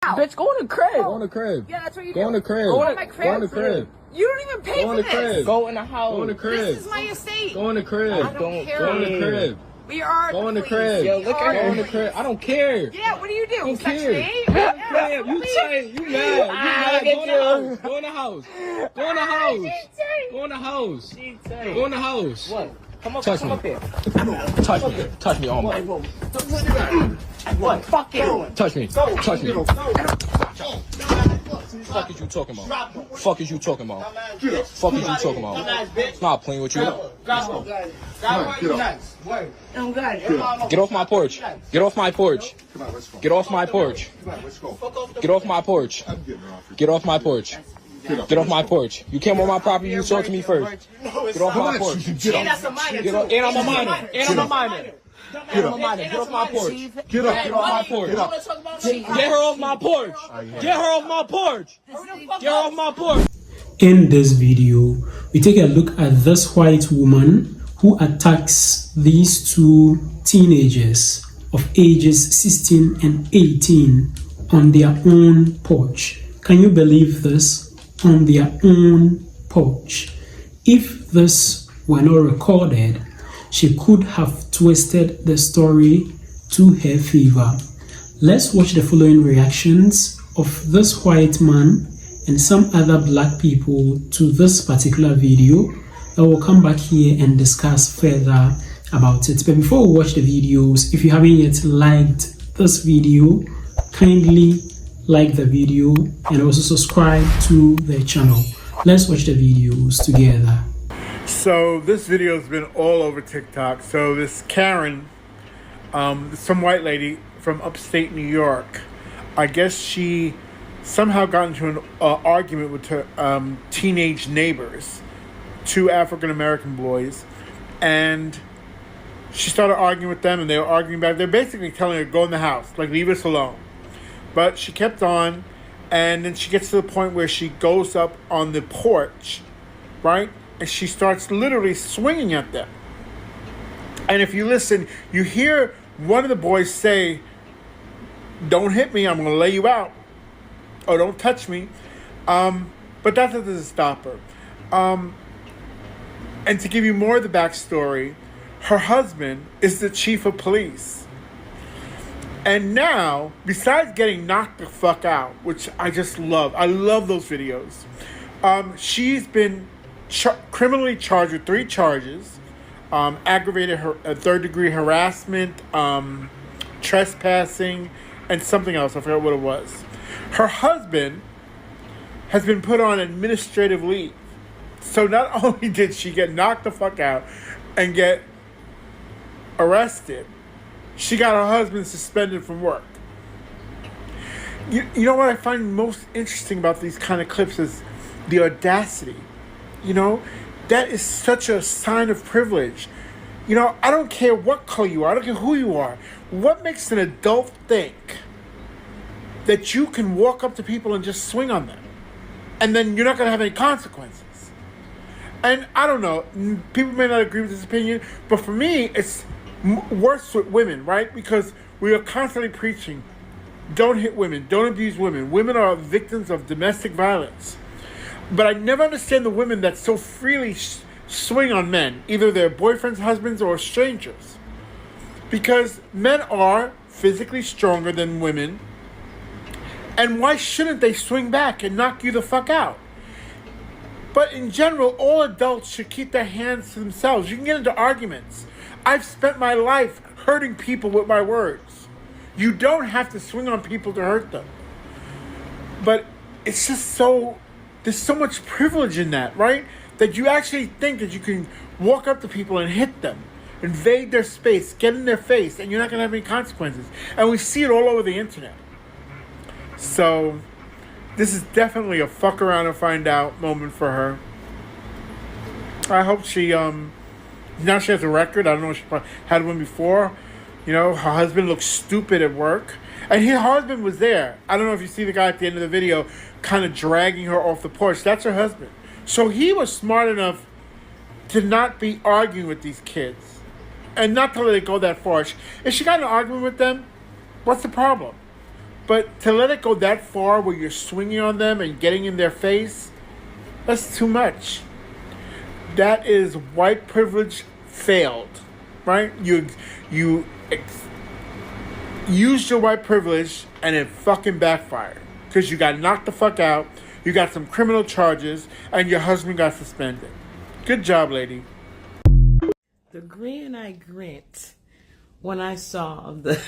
Bitch, go in the crib. Go in the crib. Yeah, that's what you Go do. in the crib. Go in my crib. Go in the crib. You don't even pay Go in for the this. crib. Go in the house. Go in the crib. This is my estate. Go in the crib. I don't care. Go in the crib. We are. Go in the please. crib. Yo, look at Go in her. the crib. I don't care. Yeah, what do you do? I don't Section care. 8? Damn, you say you mad. You mad. Go in the house. Go in the house. Go in the house. Go in the house. Go in the house. What? Come up, Touch come me. up here. Touch me. Touch me, oh my. What? Fuck it. Touch me. Touch me. Fuck is you talking about? Fuck is you talking about? Fuck is you talking about? Not playing with you. Get off my porch. Get off my porch. Get off my porch. Get off my porch. Get off my porch. Get off my porch. You came on my property, you talked to me first. Get off my porch. And I'm a minor. And I'm a minor. Get off my porch. Get off my porch. Get her off my porch. Get her off my porch. Get her off my porch. In this video, we take a look at this white woman who attacks these two teenagers of ages 16 and 18 on their own porch. Can you believe this? On their own porch. If this were not recorded, she could have twisted the story to her favor. Let's watch the following reactions of this white man and some other black people to this particular video. I will come back here and discuss further about it. But before we watch the videos, if you haven't yet liked this video, kindly like the video and also subscribe to the channel. Let's watch the videos together. So this video has been all over TikTok. So this Karen, some white lady from upstate New York, I guess she somehow got into an argument with her teenage neighbors, two African-American boys, and she started arguing with them and they were arguing back. They're basically telling her, go in the house, like leave us alone. But she kept on, and then she gets to the point where she goes up on the porch, right? And she starts literally swinging at them. And if you listen, you hear one of the boys say, don't hit me, I'm going to lay you out. Or don't touch me. But that doesn't stop her. And to give you more of the backstory, her husband is the chief of police. And now, besides getting knocked the fuck out, which I just love, I love those videos, she's been criminally charged with 3 charges, aggravated third-degree harassment, trespassing, and something else. I forgot what it was. Her husband has been put on administrative leave. So not only did she get knocked the fuck out and get arrested, she got her husband suspended from work. You know what I find most interesting about these kind of clips is the audacity. You know, that is such a sign of privilege. You know, I don't care what color you are. I don't care who you are. What makes an adult think that you can walk up to people and just swing on them and then you're not going to have any consequences? And I don't know. People may not agree with this opinion, but for me, it's worse with women, right? Because we are constantly preaching, don't hit women, don't abuse women. Women are victims of domestic violence. But I never understand the women that so freely swing on men, either their boyfriends, husbands, or strangers. Because men are physically stronger than women. And why shouldn't they swing back and knock you the fuck out? But in general, all adults should keep their hands to themselves. You can get into arguments. I've spent my life hurting people with my words. You don't have to swing on people to hurt them. But it's just there's so much privilege in that, right? That you actually think that you can walk up to people and hit them, invade their space, get in their face, and you're not going to have any consequences. And we see it all over the internet. So this is definitely a fuck around and find out moment for her. I hope she, now she has a record. I don't know if she had one before. You know, her husband looks stupid at work. And her husband was there. I don't know if you see the guy at the end of the video kind of dragging her off the porch. That's her husband. So he was smart enough to not be arguing with these kids. And not to let it go that far. If she got in an argument with them, what's the problem? But to let it go that far where you're swinging on them and getting in their face, that's too much. That is white privilege failed, right? You used your white privilege and it fucking backfired. Because you got knocked the fuck out, you got some criminal charges, and your husband got suspended. Good job, lady. The grin I grint when I saw the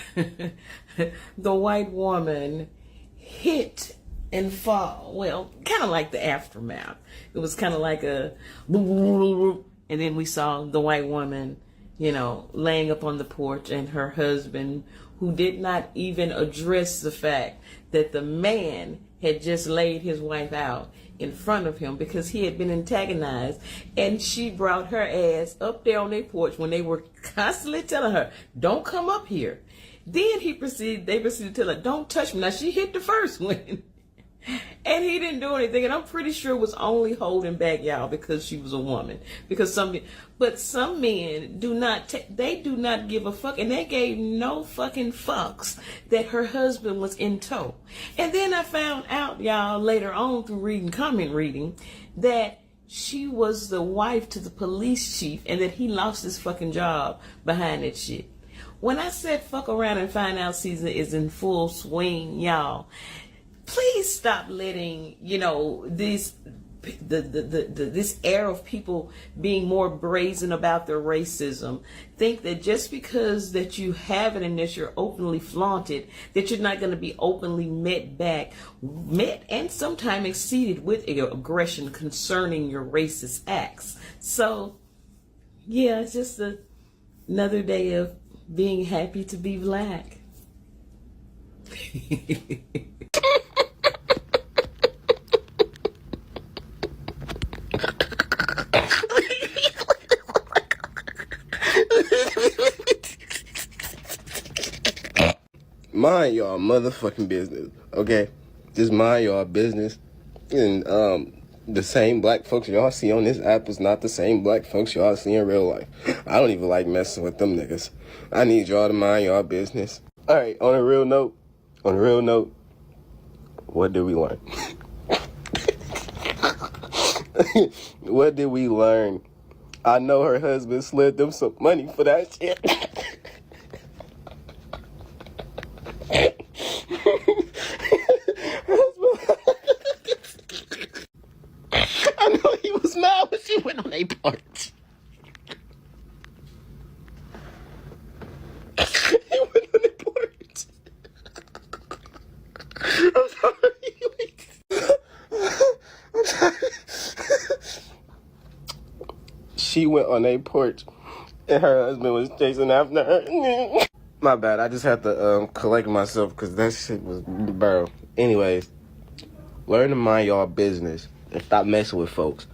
the white woman hit and fall. Well, kind of like the aftermath. It was kind of like a, and then we saw the white woman, laying up on the porch, and her husband, who did not even address the fact that the man had just laid his wife out in front of him because he had been antagonized, and she brought her ass up there on their porch when they were constantly telling her, don't come up here. Then they proceeded to tell her, don't touch me. Now she hit the first one. And he didn't do anything, and I'm pretty sure it was only holding back, y'all, because she was a woman. Because some men do not give a fuck, and they gave no fucking fucks that her husband was in tow. And then I found out, y'all, later on through comment reading, that she was the wife to the police chief, and that he lost his fucking job behind that shit. When I said fuck around and find out season is in full swing, y'all, please stop letting, this air of people being more brazen about their racism think that just because that you have it and that you're openly flaunted, that you're not going to be openly met and sometimes exceeded with aggression concerning your racist acts. So, yeah, it's just another day of being happy to be black. Mind y'all motherfucking business, okay? Just mind y'all business. And the same black folks y'all see on this app is not the same black folks y'all see in real life. I don't even like messing with them niggas. I need y'all to mind y'all business. Alright, on a real note, what did we learn? What did we learn? I know her husband slid them some money for that shit. I know he was mad when she went on a porch. He went on a porch. I'm sorry. I'm sorry. She went on a porch and her husband was chasing after her. My bad, I just had to collect myself because that shit was, bro. Anyways, learn to mind y'all business and stop messing with folks.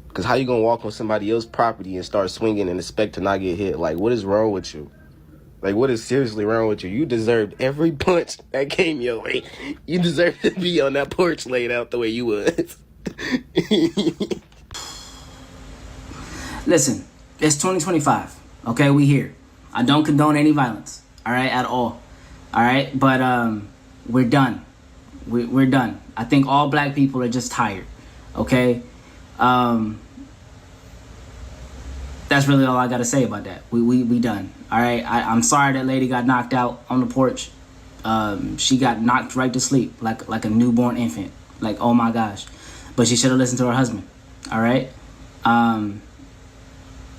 Because how you gonna walk on somebody else's property and start swinging and expect to not get hit? Like, what is wrong with you? Like, what is seriously wrong with you? You deserved every punch that came your way. You deserve to be on that porch laid out the way you was. Listen, it's 2025, okay? We here. I don't condone any violence, all right, at all, right? But we're done. We're done. I think all black people are just tired, okay? That's really all I got to say about that. We done, all right? I'm sorry that lady got knocked out on the porch. She got knocked right to sleep like a newborn infant. Like, oh my gosh. But she should have listened to her husband, all right?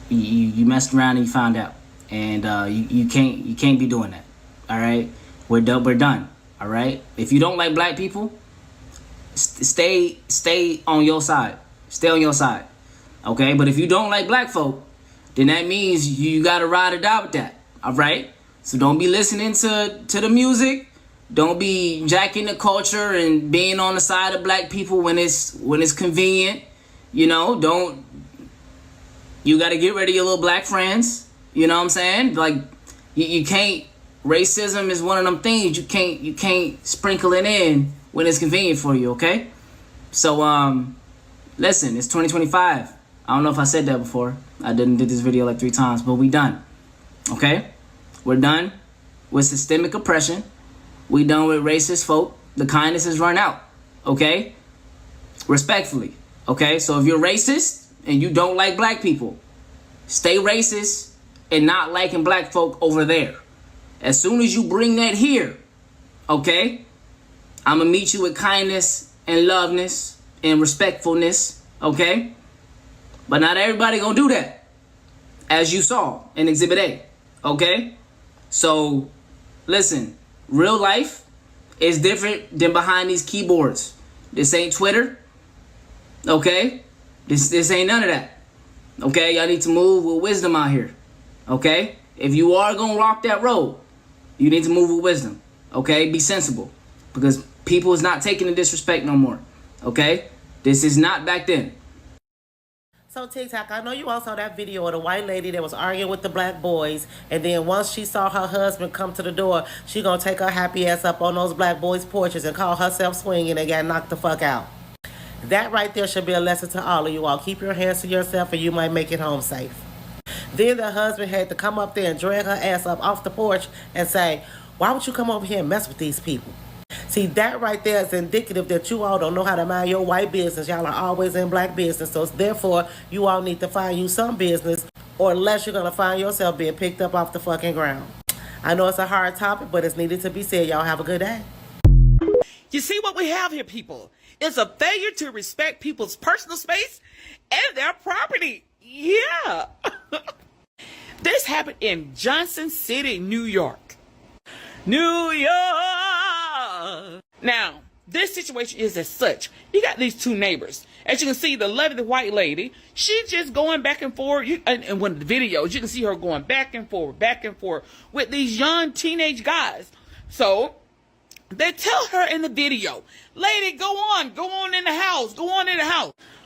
You messed around and you found out. And you can't be doing that. All right, we're done. All right. If you don't like black people, stay on your side. Stay on your side. Okay. But if you don't like black folk, then that means you gotta ride or die with that. All right. So don't be listening to the music. Don't be jacking the culture and being on the side of black people when it's convenient. You gotta get rid of your little black friends. You know what I'm saying? Like, you can't. Racism is one of them things you can't sprinkle it in when it's convenient for you. Okay. So listen, it's 2025. I don't know if I said that before. I did this video like 3 times, but we done. Okay, we're done with systemic oppression. We done with racist folk. The kindness has run out. Okay? Respectfully. Okay? So if you're racist and you don't like black people, stay racist and not liking black folk over there. As soon as you bring that here, okay, I'm gonna meet you with kindness and loveness and respectfulness, okay? But not everybody gonna do that, as you saw in Exhibit A, okay? So, listen, real life is different than behind these keyboards. This ain't Twitter, okay? This ain't none of that, okay? Y'all need to move with wisdom out here, okay? If you are gonna rock that road, you need to move with wisdom, okay? Be sensible, because people is not taking the disrespect no more, okay? This is not back then. So TikTok, I know you all saw that video of the white lady that was arguing with the black boys, and then once she saw her husband come to the door, she gonna take her happy ass up on those black boys' porches and call herself swinging and got knocked the fuck out. That right there should be a lesson to all of you all. Keep your hands to yourself and you might make it home safe. Then the husband had to come up there and drag her ass up off the porch and say, why would you come over here and mess with these people? See, that right there is indicative that you all don't know how to mind your white business. Y'all are always in black business. So therefore, you all need to find you some business, or unless you're going to find yourself being picked up off the fucking ground. I know it's a hard topic, but it's needed to be said. Y'all have a good day. You see what we have here, people? It's a failure to respect people's personal space and their property. Yeah. This happened in Johnson City, New York. New York. Now, this situation is as such. You got these two neighbors. As you can see, the lovely white lady, she's just going back and forth. And one of the videos, you can see her going back and forth with these young teenage guys. So they tell her in the video, lady, go on in the house,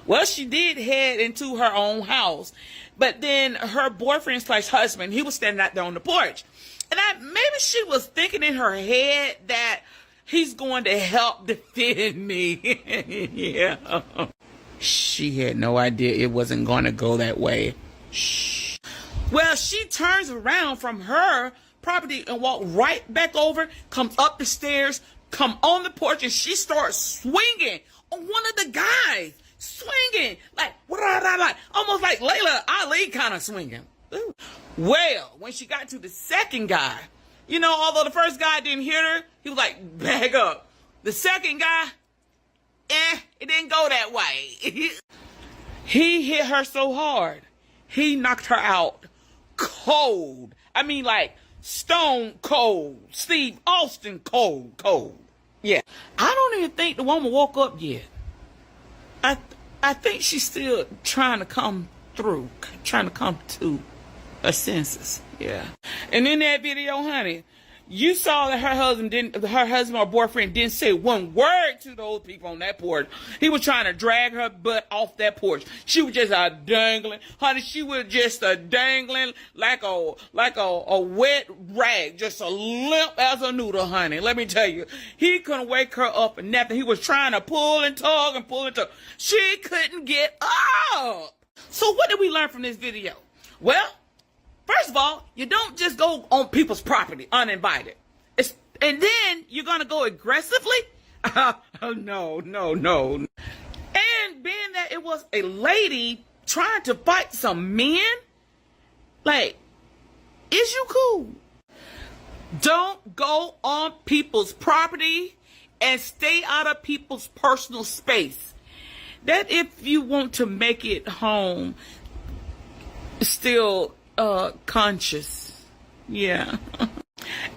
Well, she did head into her own house, but then her boyfriend / husband, he was standing out there on the porch. And maybe she was thinking in her head that he's going to help defend me. Yeah. She had no idea it wasn't going to go that way. Shh. Well, she turns around from her property and walk right back over, comes up the stairs, come on the porch, and she starts swinging on one of the guys. Swinging like almost like Layla Ali kind of swinging. Ooh. Well, when she got to the second guy, you know, although the first guy didn't hit her, he was like, back up. The second guy, it didn't go that way. He hit her so hard, he knocked her out cold. I mean, like stone cold. Steve Austin cold. Yeah. I don't even think the woman woke up yet. I think she's still trying to come to her senses. Yeah. And in that video, honey, you saw that her husband or boyfriend didn't say one word to those people on that porch. He was trying to drag her butt off that porch. She was just dangling. Honey, she was just dangling like a wet rag, just a limp as a noodle, honey. Let me tell you, he couldn't wake her up and nothing. He was trying to pull and tug. She couldn't get up. So what did we learn from this video? Well, first of all, you don't just go on people's property uninvited. And then you're going to go aggressively? No. And being that it was a lady trying to fight some men, like, is you cool? Don't go on people's property and stay out of people's personal space. That if you want to make it home, still conscious. Yeah.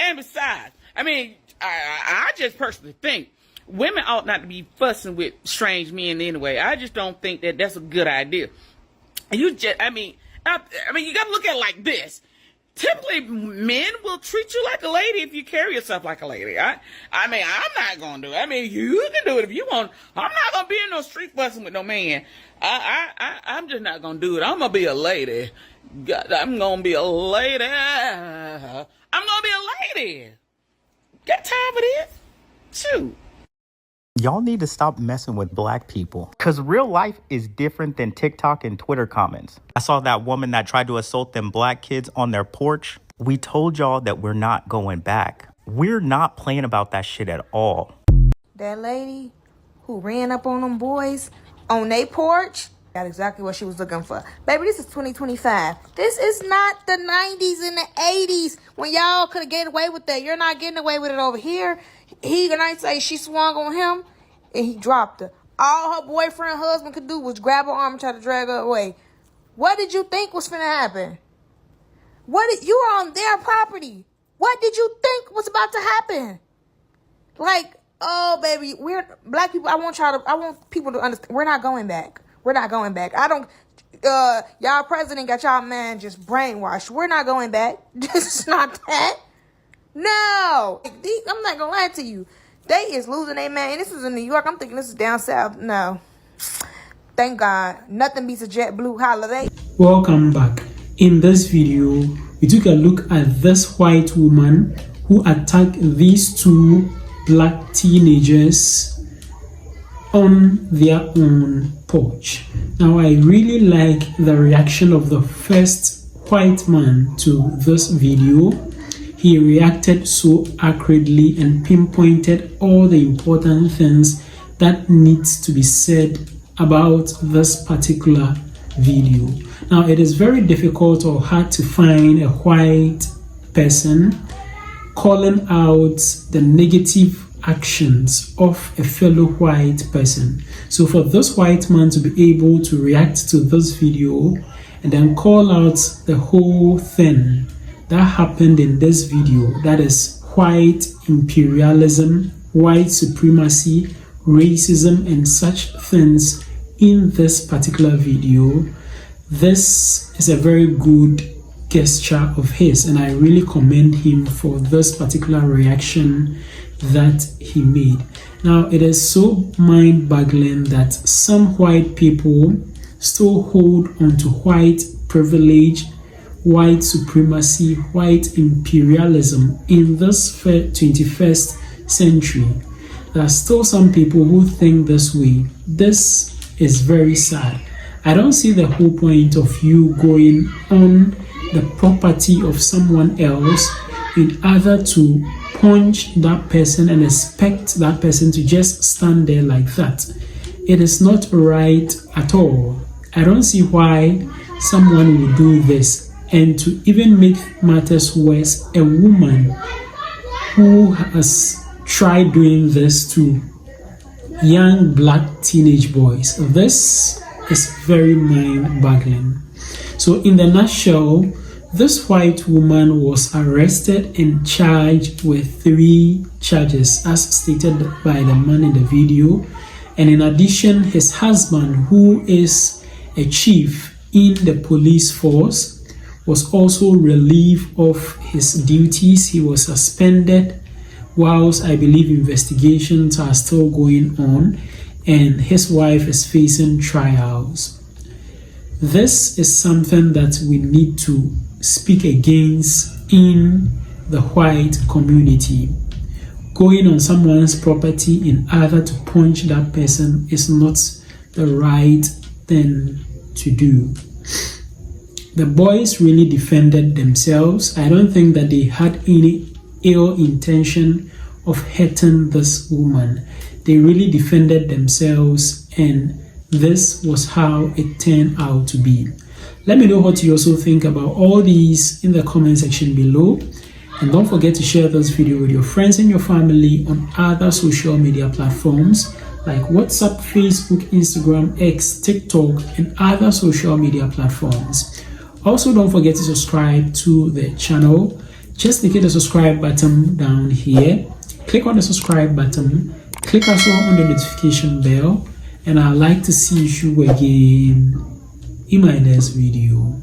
And besides, I mean, I just personally think women ought not to be fussing with strange men anyway. I just don't think that that's a good idea. You gotta look at it like this. Typically, men will treat you like a lady if you carry yourself like a lady. I mean, I'm not gonna do it. I mean, you can do it if you want. I'm not gonna be in no street fussing with no man. I'm just not gonna do it. I'm gonna be a lady. I'm gonna be a lady. Got time for this? Shoot. Y'all need to stop messing with black people. Because real life is different than TikTok and Twitter comments. I saw that woman that tried to assault them black kids on their porch. We told y'all that we're not going back. We're not playing about that shit at all. That lady who ran up on them boys on their porch got exactly what she was looking for. Baby, this is 2025. This is not the 90s and the 80s when y'all could have get away with that. You're not getting away with it over here. He gonna say she swung on him and he dropped her. All her boyfriend, husband could do was grab her arm and try to drag her away. What did you think was finna happen? You were on their property. What did you think was about to happen? Like, oh baby, we're black people. I want people to understand. We're not going back. We're not going back. Y'all president got y'all man just brainwashed. We're not going back. This is not that. No. I'm not gonna lie to you. They is losing their man. And this is in New York. I'm thinking this is down south. No. Thank God. Nothing beats a JetBlue holiday. Welcome back. In this video, we took a look at this white woman who attacked these two black teenagers on their own porch. Now, I really like the reaction of the first white man to this video. He reacted so accurately and pinpointed all the important things that needs to be said about this particular video. Now, it is very difficult or hard to find a white person calling out the negative actions of a fellow white person. So for this white man to be able to react to this video and then call out the whole thing that happened in this video, that is white imperialism, white supremacy, racism, and such things in this particular video, this is a very good gesture of his, and I really commend him for this particular reaction that he made. Now, it is so mind-boggling that some white people still hold on to white privilege, white supremacy, white imperialism in this 21st century. There are still some people who think this way. This is very sad. I don't see the whole point of you going on the property of someone else in order to punch that person and expect that person to just stand there like that. It is not right at all. I don't see why someone would do this. And to even make matters worse, a woman who has tried doing this to young black teenage boys. This is very mind-boggling. So in the nutshell, this white woman was arrested and charged with 3 charges as stated by the man in the video. And in addition, his husband, who is a chief in the police force, was also relieved of his duties. He was suspended whilst I believe investigations are still going on, and his wife is facing trials. This is something that we need to speak against in the white community. Going on someone's property in order to punch that person is not the right thing to do. The boys really defended themselves. I don't think that they had any ill intention of hurting this woman. They really defended themselves, and this was how it turned out to be. Let me know what you also think about all these in the comment section below, and don't forget to share this video with your friends and your family on other social media platforms like WhatsApp, Facebook, Instagram, X, TikTok, and other social media platforms. Also, don't forget to subscribe to the channel. Just click the subscribe button down here. Click on the subscribe button. Click also on the notification bell. And I'd like to see you again in my next video.